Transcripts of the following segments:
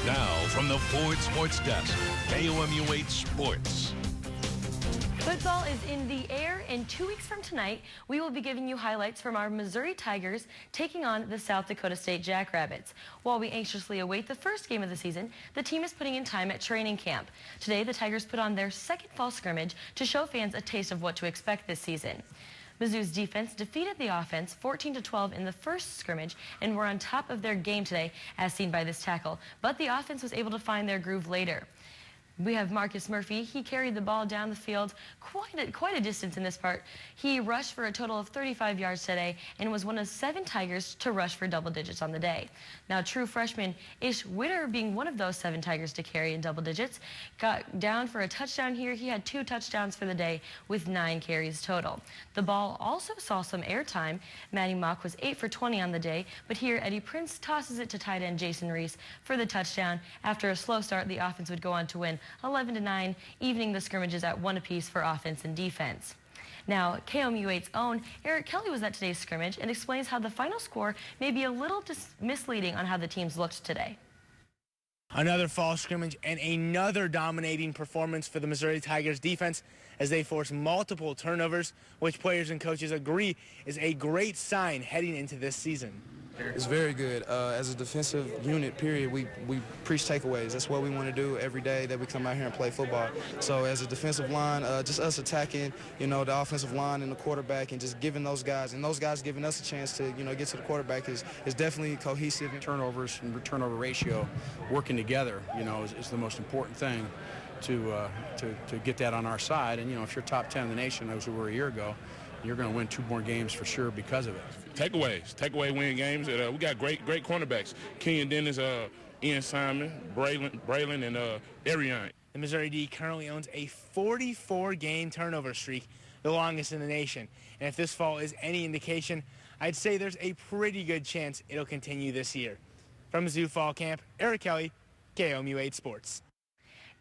Now, from the Ford Sports Desk, KOMU 8 Sports. Football is in the air, and 2 weeks from tonight, we will be giving you highlights from our Missouri Tigers taking on the South Dakota State Jackrabbits. While we anxiously await the first game of the season, the team is putting in time at training camp. Today, the Tigers put on their second fall scrimmage to show fans a taste of what to expect this season. Mizzou's defense defeated the offense 14-12 in the first scrimmage and were on top of their game today, as seen by this tackle. But the offense was able to find their groove later. We have Marcus Murphy. He carried the ball down the field quite a distance in this part. He rushed for a total of 35 yards today and was one of 7 Tigers to rush for double digits on the day. Now, true freshman Ish Witter, being one of those 7 Tigers to carry in double digits, got down for a touchdown here. He had 2 touchdowns for the day with 9 carries total. The ball also saw some airtime. Madi was 8 for 20 on the day, but here Eddie Prince tosses it to tight end Jason Reese for the touchdown. After a slow start, the offense would go on to win 11-9, evening the scrimmages at 1 apiece for offense and defense. Now, KOMU 8's own Eric Kelly was at today's scrimmage and explains how the final score may be a little misleading on how the teams looked today. Another fall scrimmage and another dominating performance for the Missouri Tigers defense as they force multiple turnovers, which players and coaches agree is a great sign heading into this season. It's very good. As a defensive unit, period, we preach takeaways. That's what we want to do every day that we come out here and play football. So as a defensive line, just us attacking, the offensive line and the quarterback and just giving those guys, and those guys giving us a chance to, get to the quarterback is definitely cohesive. Turnovers and turnover ratio working together, is the most important thing to get that on our side. And, if you're top 10 in the nation, as we were a year ago, you're going to win 2 more games for sure because of it. Takeaway win games. We got great cornerbacks. Kenyon Dennis, Ian Simon, Braylon, and Ariane. The Missouri D currently owns a 44-game turnover streak, the longest in the nation. And if this fall is any indication, I'd say there's a pretty good chance it'll continue this year. From Mizzou Fall Camp, Eric Kelly, KOMU 8 Sports.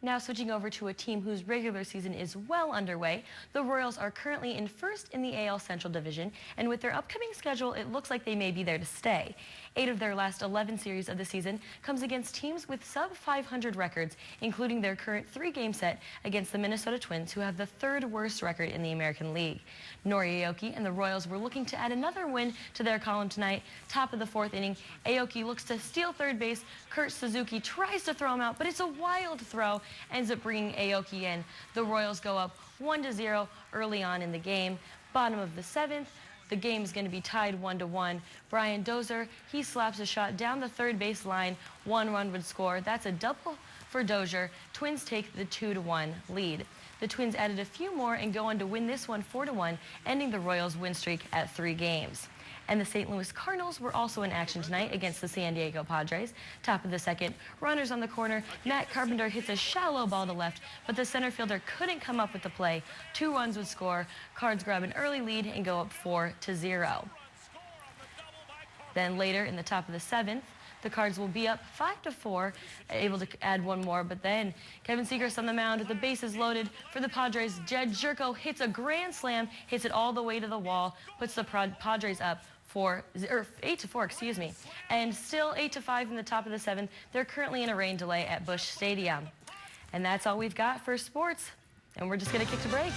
Now switching over to a team whose regular season is well underway, the Royals are currently in first in the AL Central Division, and with their upcoming schedule, it looks like they may be there to stay. 8 of their last 11 series of the season comes against teams with sub-500 records, including their current 3-game set against the Minnesota Twins, who have the 3rd worst record in the American League. Nori Aoki and the Royals were looking to add another win to their column tonight. Top of the 4th inning, Aoki looks to steal third base. Kurt Suzuki tries to throw him out, but it's a wild throw, ends up bringing Aoki in. The Royals go up 1-0 early on in the game. Bottom of the 7th, the game is going to be tied 1-1. Brian Dozier, he slaps a shot down the third base line. 1 run would score. That's a double for Dozier. Twins take the 2-1 lead. The Twins added a few more and go on to win this one 4-1, ending the Royals' win streak at 3 games. And the St. Louis Cardinals were also in action tonight against the San Diego Padres. Top of the 2nd, runners on the corner. Matt Carpenter hits a shallow ball to left, but the center fielder couldn't come up with the play. 2 runs would score. Cards grab an early lead and go up 4-0. Then later in the top of the 7th, the Cards will be up 5-4, able to add 1 more, but then Kevin Seagrass on the mound with the bases loaded for the Padres. Jed Jerko hits a grand slam, hits it all the way to the wall, puts the Padres up 8-4, excuse me. And still 8-5 in the top of the 7th. They're currently in a rain delay at Busch Stadium. And that's all we've got for sports. And we're just going to kick to break.